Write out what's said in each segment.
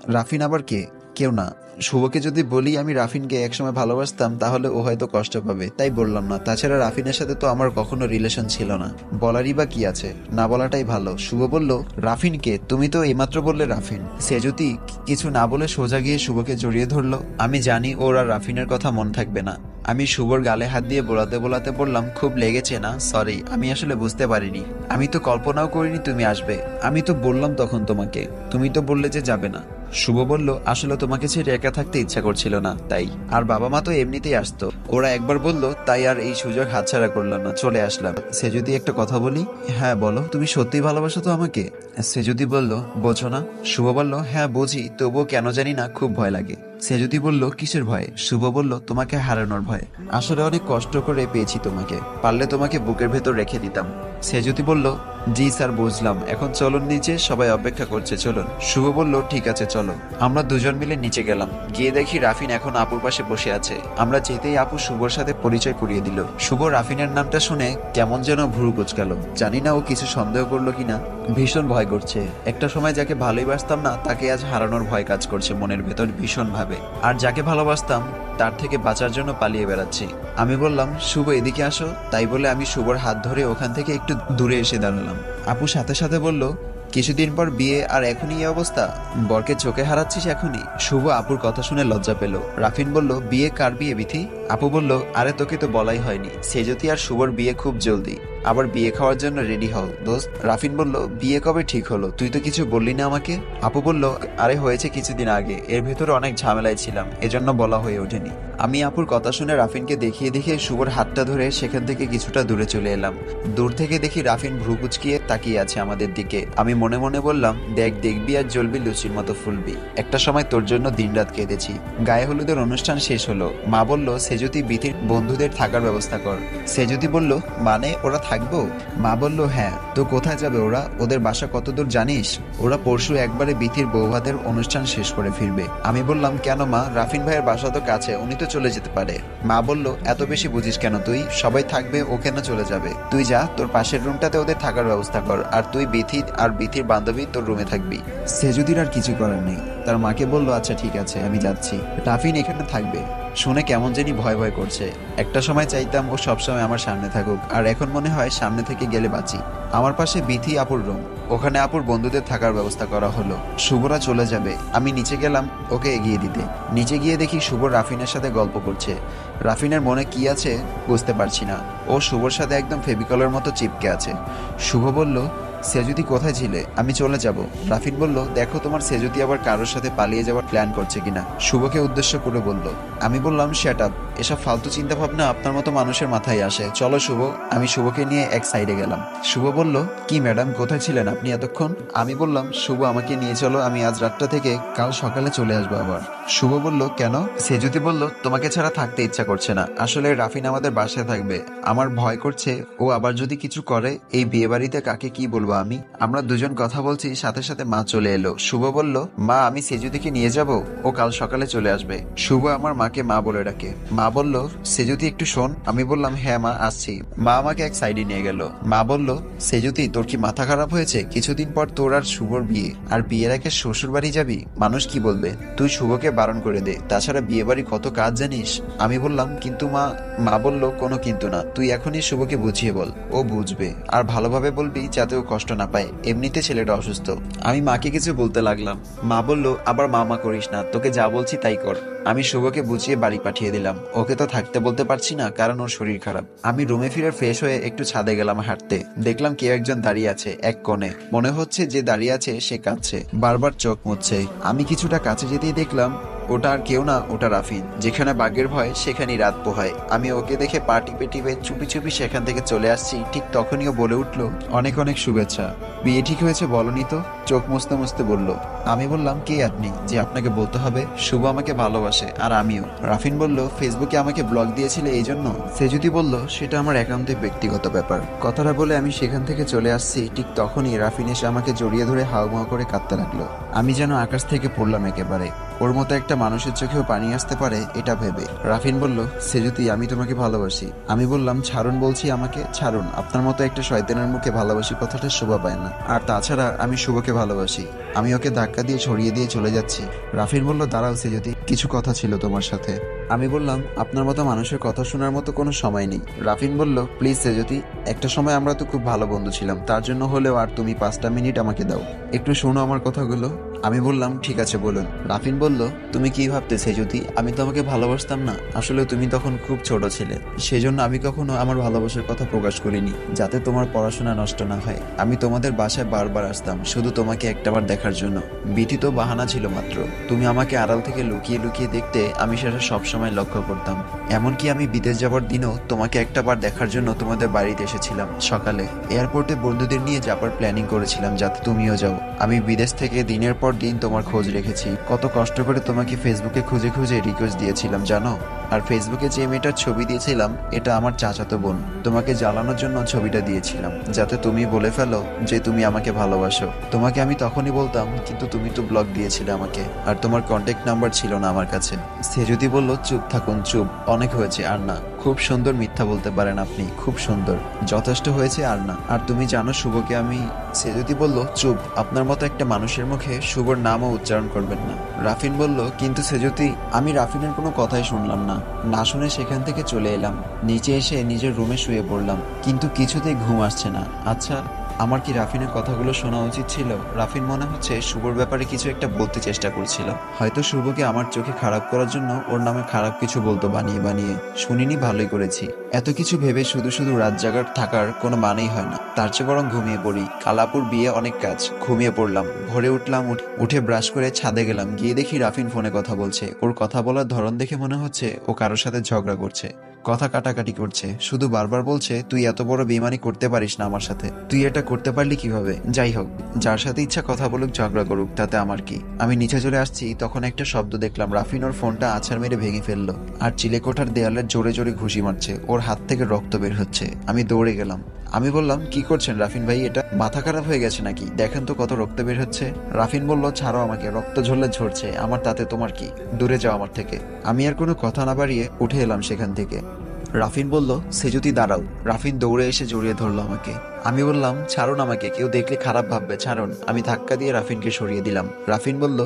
রাফিন আবার কে? কেউ না। শুভকে যদি বলি আমি রাফিনকে একসময় ভালোবাসতাম তাহলে ও হয়তো কষ্ট পাবে, তাই বললাম না। তাছাড়া রাফিনের সাথে তো আমার কখনো রিলেশন ছিল না, বলারই বা কি আছে, না বলাটাই ভালো। শুভ বলল, রাফিনকে? তুমি তো এইমাত্র বললে রাফিন। সে যদি কিছু না বলে সোজা গিয়ে শুভকে জড়িয়ে ধরলো। আমি জানি ওর আর রাফিনের কথা মন থাকবে না। আমি শুভর গালে হাত দিয়ে বোলাতে বোলাতে বললাম, খুব লেগেছে না? সরি, আমি আসলে বুঝতে পারিনি। আমি তো কল্পনাও করিনি তুমি আসবে। আমি তো বললাম তখন তোমাকে, তুমি তো বললে যে যাবে না। শুভ বলল, আসলে তোমাকে ছেড়ে একা থাকতে ইচ্ছা করছিল না তাই। আর বাবা মা তো এমনিতেই আসতো, ওরা একবার বললো তাই আর এই সুযোগ হাতছাড়া করলাম না, চলে আসলাম। সে যদি একটা কথা বলি? হ্যাঁ বলো, তুমি সত্যিই ভালোবাসো তো আমাকে? সে যদি বলল, বোঝো না? শুভ বলল, হ্যাঁ বুঝি, তবুও কেন জানি না খুব ভয় লাগে। সে যদি বলল, কিসের ভয়? শুভ বলল, তোমাকে হারানোর ভয়। আসলে অনেক কষ্ট করে পেয়েছি তোমাকে, পারলে তোমাকে বুকের ভেতর রেখে দিতাম। সে যদি বলল, জি স্যার বুঝলাম, এখন চলুন নিচে, সবাই অপেক্ষা করছে, চলুন। শুভ বলল, ঠিক আছে চলো। আমরা দুজন মিলে নিচে গেলাম, গিয়ে দেখি রাফিন এখন আপুর পাশে বসে আছে। আমরা যেতেই আপু শুভর সাথে পরিচয় করিয়ে দিল। শুভ রাফিনের নামটা শুনে কেমন যেন ভ্রু কুঁচকাল। জানি না ও কিছু সন্দেহ করলো কিনা। ভীষণ ভয় করছে। একটা সময় যাকে ভালোবাসতাম না তাকে আজ হারানোর ভয় কাজ করছে মনের ভেতর ভীষণ ভাবে। আর যাকে ভালোবাসতাম তার থেকে বাঁচার জন্য পালিয়ে বেড়াচ্ছি। আমি বললাম, শুভ এদিকে আসো। তাই বলে আমি শুভর হাত ধরে ওখান থেকে একটু দূরে এসে দাঁড়ালাম। আপু সাথে সাথে বলল, কিছুদিন পর বিয়ে আর এখনই এই অবস্থা? বরকে চোখে হারাচ্ছিস এখনই? শুভ আপুর কথা শুনে লজ্জা পেল। রাফিন বলল, বিয়ে? কার বিয়ে বিথি? আপু বলল, আরে তোকে তো বলাই হয়নি, সেজতি আর শুভর বিয়ে খুব জলদি। আবার বিয়ে খাওয়ার জন্য রেডি হও দোস্ত। রাফিন বলল, বিয়ে কবে ঠিক হলো? তুই তো কিছু বললি না আমাকে। আপু বলল, আরে হয়েছে কিছুদিন আগে, এর ভেতরে অনেক ঝামেলায় ছিলাম, এজন্য বলা হয়ে ওঠেনি। আমি আপুর কথা শুনে রাফিনকে দেখিয়ে দেখিয়ে শুভর হাতটা ধরে সেখান থেকে কিছুটা দূরে চলে এলাম। দূর থেকে দেখি রাফিন ভ্রু কুচকিয়ে তাকিয়ে আছে আমাদের দিকে। আমি মনে মনে বললাম, দেখ, দেখবি আর জ্বলবি, লুচির মতো ফুলবি। একটা সময় তোর জন্য দিনরাত কেঁদেছি। গায়ে হলুদের অনুষ্ঠান শেষ হলো। মা বলল, সেজুতি বিথির বন্ধুদের থাকার ব্যবস্থা কর। সেজুতি বলল, মানে ওরা থাকবো? মা বলল, হ্যাঁ। তো কোথায় যাবে ওরা? ওদের বাসা কতদূর জানিস? ওরা পরশু একবারে বিথির বৌভাতের অনুষ্ঠান শেষ করে ফিরবে। আমি বললাম, কেন মা? রাফিন ভাইয়ের বাসা তো কাছে, উনি তো চলে যেতে পারে। মা বলল, এত বেশি বুঝিস কেন তুই? সবাই থাকবে, ও কেন চলে যাবে? তুই যা, তোর পাশের রুমটাতে ওদের থাকার ব্যবস্থা কর, আর তুই বিথি আর বিথির বান্ধবী তোর রুমে থাকবি। সেজুদির আর কিছু করার নেই, তার মাকে বলল, আচ্ছা ঠিক আছে, আমি যাচ্ছি। রাফিন এখানে থাকবে। শুনে কেমন জানি ভয় ভয় করছে। একটা সময় চাইতাম ও সবসময় আমার সামনে থাকুক, আর এখন মনে হয় সামনে থেকে গেলে বাঁচি। আমার পাশে বিথি আপুর রুম, ওখানে আপুর বন্ধুদের থাকার ব্যবস্থা করা হলো। শুভরা চলে যাবে, আমি নিচে গেলাম ওকে এগিয়ে দিতে। নিচে গিয়ে দেখি শুভ রাফিনের সাথে গল্প করছে। রাফিনের মনে কি আছে বুঝতে পারছি না। ও শুভর সাথে একদম ফেভিকলের মতো চিপকে আছে। শুভ বলল, সেজুতি কোথায় ছিলে? আমি চলে যাব। রাফিন বলল, দেখো তোমার সেজুতি আবার কারোর সাথে পালিয়ে যাওয়ার প্ল্যান করছে কিনা। শুভকে উদ্দেশ্য করে বলল। আমি বললাম, শ্যাট আপ, এসব ফালতু চিন্তা ভাবনা আপনার মতো মানুষের মাথায় আসে, চলো শুভ। আমি শুভকে নিয়ে এক সাইডে গেলাম। শুভ বলল, কি ম্যাডাম, কোথায় ছিলেন আপনি এতক্ষণ? আমি বললাম, শুভ আমাকে নিয়ে চলো, আমি আজ রাতটা থেকে কাল সকালে চলে আসবো আবার। শুভ বলল, কেন? সেজুতি বলল, তোমাকে ছাড়া থাকতে ইচ্ছা করছে না। আসলে রাফিন আমাদের বাসায় থাকবে, আমার ভয় করছে ও আবার যদি কিছু করে। এই বিয়ে বাড়িতে কাকে কি বলবো আমি? আমরা দুজন কথা বলছি, সাথে সাথে মা চলে এলো। শুভ বলল, মা আমি সেজুতিকে নিয়ে যাব, ও কাল সকালে চলে আসবে। শুভ আমার মাকে মা বলে ডাকে। মা বলল, সেজুতি একটু শোন। আমি বললাম, হ্যাঁ মা, আসছি। মা আমাকে এক সাইডে নিয়ে গেল। মা বলল, সেজুতি তোর কি মাথা খারাপ হয়েছে? কিছুদিন পর তোর আর শুভর বিয়ে, আর বিয়ের আগে শ্বশুর বাড়ি যাবি, মানুষ কি বলবে? তুই শুভকে বারণ করে দে, তাছাড়া বিয়ে বাড়ি কত কাজ জানিস। আমি বললাম, কিন্তু মা। মা বলল, কোনো কিন্তু না, তুই এখনই শুভকে বুঝিয়ে বল, ও বুঝবে। আর ভালোভাবে বলবি যাতে ও কষ্ট না পায়, এমনিতে ছেলেটা অসুস্থ। আমি মাকে কিছু বলতে লাগলাম। মা বলল, আবার মামা করিস না, তোকে যা বলছি তাই কর। আমি শুভকে বুঝিয়ে বাড়ি পাঠিয়ে দিলাম। ওকে তো থাকতে বলতে পারছি না, কারণ ওর শরীর খারাপ। আমি রুমে ফিরে ফ্রেশ হয়ে একটু ছাদে গেলাম হাঁটতে। দেখলাম কেউ একজন দাঁড়িয়ে আছে এক কোণে। মনে হচ্ছে যে দাঁড়িয়ে আছে সে কাঁদছে, বারবার চোখ মুছছে। আমি কিছুটা কাছে যেতেই দেখলাম ওটা আর কেউ না, ওটা রাফিন। যেখানে বাঘের ভয় সেখানেই রাত পোহায়। আমি ওকে দেখে পা টিপে টিপে চুপি চুপি সেখান থেকে চলে আসছি। ঠিক তখনই ও বলে উঠলো, অনেক অনেক শুভেচ্ছা। বিয়ে ঠিক হয়েছে বলনি তো? চোখ মুছতে মুছতে বলল। আমি বললাম, কে আপনি যে আপনাকে বলতে হবে? শুভ আমাকে ভালোবাসে, আর আমিও। রাফিন বলল, ফেসবুকে আমাকে ব্লগ দিয়েছিলে এই জন্য? সে যদি বলল, সেটা আমার একান্তই ব্যক্তিগত ব্যাপার। কথাটা বলে আমি সেখান থেকে চলে আসছি। ঠিক তখনই রাফিন এসে আমাকে জড়িয়ে ধরে হাউমাউ করে কাঁদতে লাগলো। আমি যেন আকাশ থেকে পড়লাম একেবারে। ওর মতো একটা মানুষের চোখেও পানি আসতে পারে এটা ভেবে। রাফিন বলল, সেজুতি আমি তোমাকে ভালোবাসি। আমি বললাম, ছাড়ুন বলছি, আমাকে ছাড়ুন। আপনার মতো একটা শয়তানের মুখে ভালোবাসি কথাটা শোভা পায় না। আর তাছাড়া আমি শুভকে ভালোবাসি। আমি ওকে ধাক্কা দিয়ে ছড়িয়ে দিয়ে চলে যাচ্ছি। রাফিন বলল, দাঁড়াও সেজুতি, কিছু কথা ছিল তোমার সাথে। আমি বললাম, আপনার মতো মানুষের কথা শোনার মতো কোনো সময় নেই। রাফিন বলল, প্লিজ সেজুতি, একটা সময় আমরা তো খুব ভালো বন্ধু ছিলাম, তার জন্য হলেও আর তুমি 5টা মিনিট আমাকে দাও, একটু শোনো আমার কথাগুলো। আমি বললাম, ঠিক আছে বলুন। রাফিন বলল, তুমি কি ভাবতে সেজুতি আমি তোমাকে ভালোবাসতাম না? আসলে তুমি তখন খুব ছোট ছিলে, সেজন্য আমি কখনো আমার ভালোবাসার কথা প্রকাশ করিনি, যাতে তোমার পড়াশোনা নষ্ট না হয়। আমি তোমাদের বাসায় বারবার আসতাম শুধু তোমাকে একটাবার দেখার জন্য। ব্যতীত বাহানা ছিল মাত্র। তুমি আমাকে আড়াল থেকে লুকিয়ে লুকিয়ে দেখতে, আমি সেটা সবসময় লক্ষ্য করতাম। এমনকি আমি বিদেশ যাবার দিনও তোমাকে একটাবার দেখার জন্য তোমাদের বাড়িতে এসেছিলাম। সকালে এয়ারপোর্টে বন্ধুদের নিয়ে যাবার প্ল্যানিং করেছিলাম যাতে তুমিও যাও। আমি বিদেশ থেকে দিনের পর দিন তোমার খোঁজ রেখেছি। কত কষ্ট করে তোমাকে ফেসবুকে খুঁজে খুঁজে রিকোয়েস্ট দিয়েছিলাম জানো? আর ফেসবুকে যে মেয়েটার ছবি দিয়েছিলাম এটা আমার চাচাতো বোন। তোমাকে জ্বালানোর জন্য ছবিটা দিয়েছিলাম যাতে তুমি বলে ফেলো যে তুমি আমাকে ভালোবাসো। তোমাকে আমি তখনই বলতাম, কিন্তু তুমি তো ব্লক দিয়েছিলে আমাকে, আর তোমার কন্ট্যাক্ট নাম্বার ছিল না আমার কাছে। সে যদি বলল, চুপ থাকুন, চুপ, অনেক হয়েছে, আর না। খুব সুন্দর মিথ্যা বলতে পারেন আপনি, খুব সুন্দর, যথেষ্ট হয়েছে, আর না। আর তুমি জানো শুভকে আমি। সে যদি বলল, চুপ, আপনার মতো একটা মানুষের মুখে শুভর নামও উচ্চারণ করবেন না। রাফিন বলল, কিন্তু সে যদি। আমি রাফিনের কোনো কথাই শুনলাম না, না শুনে সেখান থেকে চলে এলাম। নিচে এসে নিজের রুমে শুয়ে পড়লাম, কিন্তু কিছুতেই ঘুম আসছে না। আচ্ছা, আমার কি রাফিনের কথাগুলো শোনা উচিত ছিল? রাফিন মনে হচ্ছে শুভর ব্যাপারে কিছু একটা বলতে চেষ্টা করছিল। হয়তো শুভকে আমার চোখে খারাপ করার জন্য ওর নামে খারাপ কিছু বলতো বানিয়ে বানিয়ে। শুনিনি, ভালোই করেছি। এত কিছু ভেবে শুধু শুধু রাত জাগার থাকার কোনো মানেই হয় না। তার চেয়ে বরং ঘুমিয়ে পড়ি। কালাপুর বিয়ে, অনেক কাজ। ঘুমিয়ে পড়লাম। ভোরে উঠলাম, উঠে ব্রাশ করে ছাদে গেলাম। গিয়ে দেখি রাফিন ফোনে কথা বলছে। ওর কথা বলার ধরন দেখে মনে হচ্ছে ও কারোর সাথে ঝগড়া করছে, কথা কাটাকাটি করছে। শুধু বারবার বলছে, তুই এত বড় বেইমানি করতে পারিস না আমার সাথে, তুই এটা করতে পারলি কিভাবে? যাই হোক, যার সাথে ইচ্ছা কথা বলুক, ঝগড়া করুক, তাতে আমার কি। আমি নিচে চলে আসছি, তখন একটা শব্দ দেখলাম। রাফিন ওর ফোনটা আছাড় মেরে ভেঙে ফেললো আর চিলেকোঠার দেয়ালে জোরে জোরে ঘুষি মারছে। ওর হাত থেকে রক্ত বের হচ্ছে। আমি দৌড়ে গেলাম। আমি বললাম, কি করছেন রাফিন ভাই? এটা মাথা খারাপ হয়ে গেছে নাকি? দেখেন তো কত রক্ত বের হচ্ছে। রাফিন বলল, ছাড়ো আমাকে, রক্ত ঝরলে ঝরছে, আমার তাতে তোমার কি? দূরে যাও আমার থেকে। আমি আর কোনো কথা না বাড়িয়ে উঠে এলাম সেখান থেকে। রাফিন বলল, সেজুতি দাঁড়াও। রাফিন দৌড়ে এসে জড়িয়ে ধরলো আমাকে। আমি বললাম, ছাড়ুন আমাকে, কেউ দেখলে খারাপ ভাববে, ছাড়ুন। আমি ধাক্কা দিয়ে রাফিনকে সরিয়ে দিলাম। রাফিন বলল,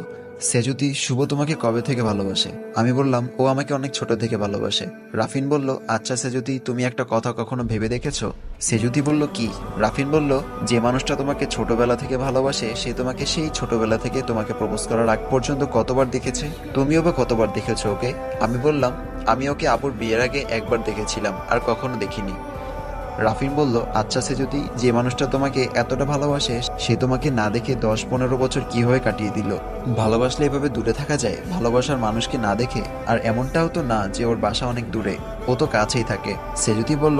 সেজুতি, শুভ তোমাকে কবে থেকে ভালোবাসে? আমি বললাম, ও আমাকে অনেক ছোট থেকে ভালোবাসে। রাফিন বলল, আচ্ছা সেজুতি, তুমি একটা কথা কখনো ভেবে দেখেছো? সেজুতি বলল, কি? রাফিন বলল, যে মানুষটা তোমাকে ছোটবেলা থেকে ভালোবাসে সে তোমাকে সেই ছোটবেলা থেকে তোমাকে প্রপোজ করার আগ পর্যন্ত কতবার দেখেছে? তুমিও বা কতবার দেখেছো ওকে? আমি বললাম, আমি ওকে আপুর বিয়ের আগে একবার দেখেছিলাম, আর কখনো দেখিনি। রাফিন বলল, আচ্ছা সেজুতি, যে মানুষটা তোমাকে এতটা ভালোবাসে সে তোমাকে না দেখে 10-15 বছর কিভাবে কাটিয়ে দিল? ভালোবাসলে এভাবে দূরে থাকা যায়, ভালোবাসার মানুষকে না দেখে? আর এমনটাও তো না যে ওর বাসা অনেক দূরে, ও তো কাছেই থাকে। সেজুতি বলল,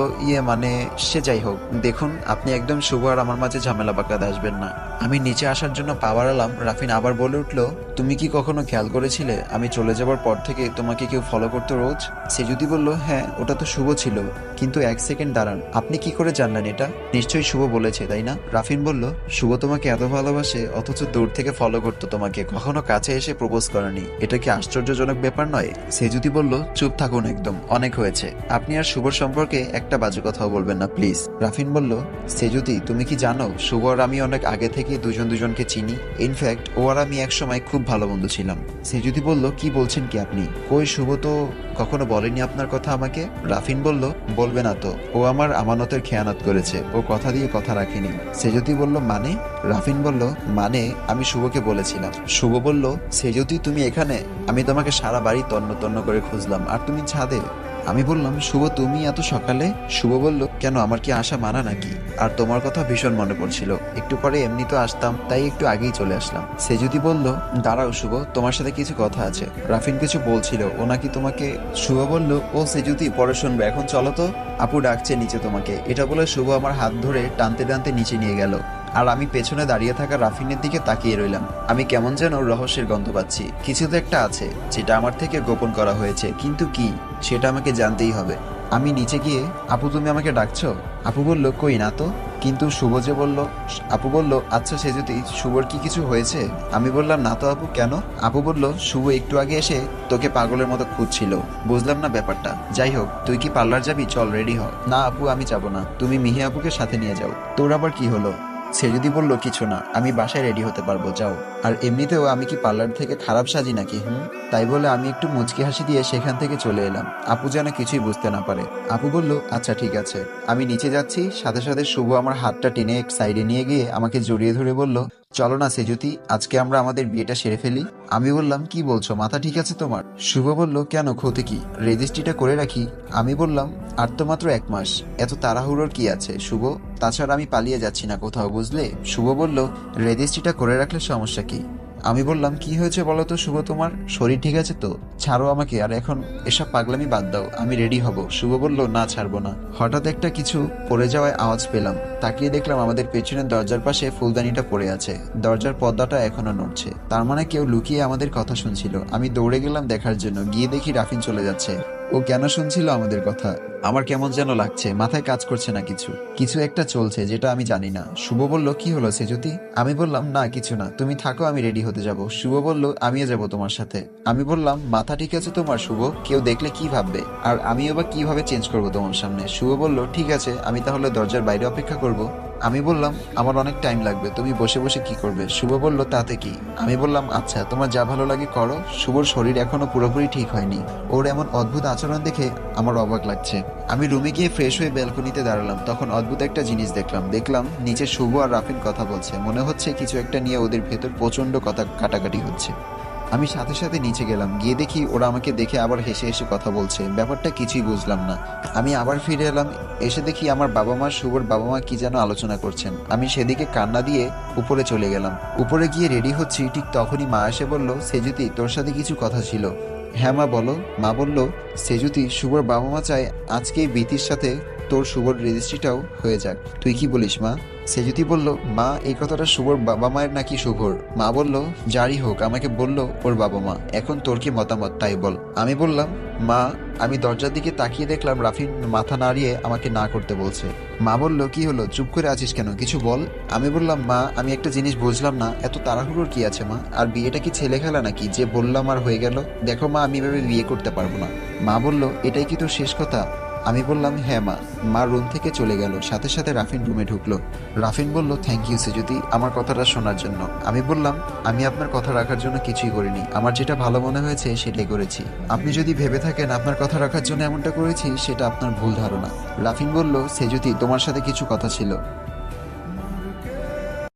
মানে সে যাই হোক, দেখুন আপনি একদম শুভ আর আমার মাঝে ঝামেলা পাকাতে আসবেন না। আমি নিচে আসার জন্য পা বাড়ালাম। রাফিন আবার বলে উঠল, তুমি কি কখনো খেয়াল করেছিলে আমি চলে যাবার পর থেকে তোমাকে কেউ ফলো করতো রোজ? সেজুতি বলল, হ্যাঁ, ওটা তো শুভ ছিল, কিন্তু 1 সেকেন্ড দাঁড়ান, আপনি কি করে জানলেন এটা? নিশ্চয়ই শুভ বলেছে, তাই না? রাফিন বলল, শুভ তোমাকে এত ভালোবাসে অথচ দূর থেকে ফলো করতো তোমাকে, কখনো কাছে এসে প্রপোজ করেনি। এটা কি আশ্চর্যজনক ব্যাপার নয়? সেজুতি বলল, চুপ থাকুন একদম, অনেক হয়েছে। আপনি আর শুভর সম্পর্কে একটা বাজে কথাও বলবেন না প্লিজ। রাফিন বলল, সেজুতি, তুমি কি জানো শুভ আর আমি অনেক আগে থেকে দুজন দুজনকে চিনি। ইনফ্যাক্ট ও আর আমি একসময় খুব ভালো বন্ধু ছিলাম। সেজুতি বলল, কি বলছেন কি আপনি? কই, শুভ তো কখনো বলেনি আপনার কথা আমাকে। রাফিন বলল, বলবে না তো, ও আমার আমানতের খেয়ানত করেছে, ও কথা দিয়ে কথা রাখেনি। সেজুতি বলল, মানে? রাফিন বলল, মানে আমি শুভকে বলেছিলাম। শুভ বলল, সেজুতি তুমি এখানে? আমি তোমাকে সারা বাড়ি তন্ন তন্ন করে খুঁজলাম, আর তুমি ছাদে। আমি বললাম, শুভ তুমি এত সকালে? শুভ বলল, কেন, আমার কি আসা মানা নাকি? আর তোমার কথা ভীষণ মনে পড়ছিল, একটু পরে এমনি তো আসতাম, তাই একটু আগেই চলে আসলাম। সেজুতি বলল, দাঁড়াও শুভ, তোমার সাথে কিছু কথা আছে। রাফিন কিছু বলছিল, ও নাকি তোমাকে। শুভ বলল, ও সেজুতি পরে শুনবে, এখন চলো তো, আপু ডাকছে নিচে তোমাকে। এটা বলে শুভ আমার হাত ধরে টানতে টানতে নিচে নিয়ে গেল। আর আমি পেছনে দাঁড়িয়ে থাকা রাফিনের দিকে তাকিয়ে রইলাম। আমি কেমন যেন রহস্যের গন্ধ পাচ্ছি। কিছু তো একটা আছে যেটা আমার থেকে গোপন করা হয়েছে, কিন্তু কি সেটা আমাকে জানতেই হবে। আমি নিচে গিয়ে, আপু তুমি আমাকে ডাকছো? আপু বলল, কই না তো। কিন্তু শুভ যে বলল। আপু বলল, আচ্ছা সে যদি শুভর কি কিছু হয়েছে? আমি বললাম, না তো আপু, কেন? আপু বলল, শুভ একটু আগে এসে তোকে পাগলের মতো খুঁজছিল। বুঝলাম না ব্যাপারটা। যাই হোক, তুই কি পার্লার যাবি? চল রেডি হ। না আপু, আমি যাব না, তুমি মিহি আপুকে সাথে নিয়ে যাও। তোর আবার কি হলো? সে যদি বলল, কিছু না, আমি বাসায় রেডি হতে পারবো, যাও। আর এমনিতেও আমি কি পার্লার থেকে খারাপ সাজি নাকি? তাই বলে আমি একটু মুচকি হাসি দিয়ে সেখান থেকে চলে এলাম, আপু যেন কিছুই বুঝতে না পারে। আপু বলল, আচ্ছা ঠিক আছে। আমি নিচে যাচ্ছি, সাথে সাথে শুভ আমার হাতটা টেনে এক সাইডে নিয়ে গিয়ে আমাকে জড়িয়ে ধরে বলল, চলো না সেজুতি, আজকে আমরা আমাদের বিয়েটা সেরে ফেলি। আমি বললাম, কি বলছো, মাথা ঠিক আছে তোমার? শুভ বলল, কেন, ক্ষতি কি? রেজিস্ট্রিটা করে রাখি। আমি বললাম, আর তো মাত্র 1 মাস, এত তাড়াহুড়োর কি আছে শুভ? তাছাড়া আমি পালিয়ে যাচ্ছি না কোথাও, বুঝলে? শুভ বলল, রেজিস্ট্রিটা করে রাখলে সমস্যা কি? আমি বললাম, কি হয়েছে বলো তো শুভ, তোমার শরীর ঠিক আছে তো? ছাড়ো আমাকে, আর এখন এসব পাগলামি বাদ দাও, আমি রেডি হব। শুভ বলল, না ছাড়বো না। হঠাৎ একটা কিছু পড়ে যাওয়ায় আওয়াজ পেলাম, তাকিয়ে দেখলাম আমাদের পেছনের দরজার পাশে ফুলদানিটা পড়ে আছে, দরজার পর্দাটা এখনো নড়ছে, তার মানে কেউ লুকিয়ে আমাদের কথা শুনছিল। আমি দৌড়ে গেলাম দেখার জন্য, গিয়ে দেখি রাফিন চলে যাচ্ছে। ও কেন শুনছিল আমাদের কথা? আমার কেমন যেন লাগছে, মাথায় কাজ করছে না, কিছু কিছু একটা চলছে যেটা আমি জানি না। শুভ বলল, কি হলো সেজুতি? আমি বললাম, না কিছু না, তুমি থাকো, আমি রেডি হতে যাব। শুভ বলল, আমিও যাব তোমার সাথে। আমি বললাম, মাথা ঠিক আছে তোমার শুভ? কেউ দেখলে কি ভাববে? আর আমিও বা কিভাবে চেঞ্জ করবো তোমার সামনে? শুভ বলল, ঠিক আছে, আমি তাহলে দরজার বাইরে অপেক্ষা করব। আমি বললাম, আমার অনেক টাইম লাগবে, তুমি বসে বসে কি করবে? শুভ বলল, তাতে কি? আমি বললাম, আচ্ছা তোমার যা ভালো লাগে করো। শুভর শরীর এখনো পুরোপুরি ঠিক হয়নি, ওর এমন অদ্ভুত আচরণ দেখে আমার অবাক লাগছে। আমি রুমে গিয়ে ফ্রেশ হয়ে ব্যালকনিতে দাঁড়ালাম, তখন অদ্ভুত একটা জিনিস দেখলাম নিচে শুভ আর রাফিন কথা বলছে, মনে হচ্ছে কিছু একটা নিয়ে ওদের ভেতর প্রচন্ড কথা কাটাকাটি হচ্ছে। আমি সাথে সাথে নিচে গেলাম, গিয়ে দেখি ওরা আমাকে দেখে আবার হেসে হেসে কথা বলছে, ব্যাপারটা কিছুই বুঝলাম না। আমি আবার ফিরে এলাম, এসে দেখি আমার বাবা মা, শুভর বাবা মা কি যেন আলোচনা করছেন। আমি সেদিকে কান্না দিয়ে উপরে চলে গেলাম। উপরে গিয়ে রেডি হচ্ছি, ঠিক তখনই মা এসে বলল, সেজুতি তোর সাথে কিছু কথা ছিল। হ্যাঁ মা বলো। মা বলল, সেজুতি, শুভর বাবা মা চায় আজকেই বিতির সাথে তোর শুভর রেজিস্ট্রিটাও হয়ে যাক, তুই কি বলিস মা? সেজুতি বলল, মা এই কথাটা শুভর বাবা মায়ের নাকি শুভর? মা বলল, যারই হোক, আমাকে বলল ওর বাবা মা, এখন তোর কি মতামত তাই বল। আমি বললাম, মা, আমি দরজার দিকে তাকিয়ে দেখলাম রাফিন মাথা নাড়িয়ে আমাকে না করতে বলছে। মা বলল, কি হলো, চুপ করে আছিস কেন, কিছু বল। আমি বললাম, মা, আমি একটা জিনিস বুঝলাম না, এত তাড়াহুড়োর কি আছে মা? আর বিয়েটা কি ছেলে খেলা নাকি যে বললাম আর হয়ে গেল? দেখো মা, আমি এভাবে বিয়ে করতে পারবো না। মা বলল, এটাই কি তোর শেষ কথা? আমি বললাম, হ্যাঁ মা। মা রুম থেকে চলে গেল, সাথে সাথে রাফিন রুমে ঢুকলো। রাফিন বলল, থ্যাংক ইউ সেজুতি আমার কথাটা শোনার জন্য। আমি বললাম, আমি আপনার কথা রাখার জন্য কিছুই করিনি, আমার যেটা ভালো মনে হয়েছে সেটাই করেছি। আপনি যদি ভেবে থাকেন আপনার কথা রাখার জন্য এমনটা করেছি, সেটা আপনার ভুল ধারণা। রাফিন বলল, সেজুতি তোমার সাথে কিছু কথা ছিল।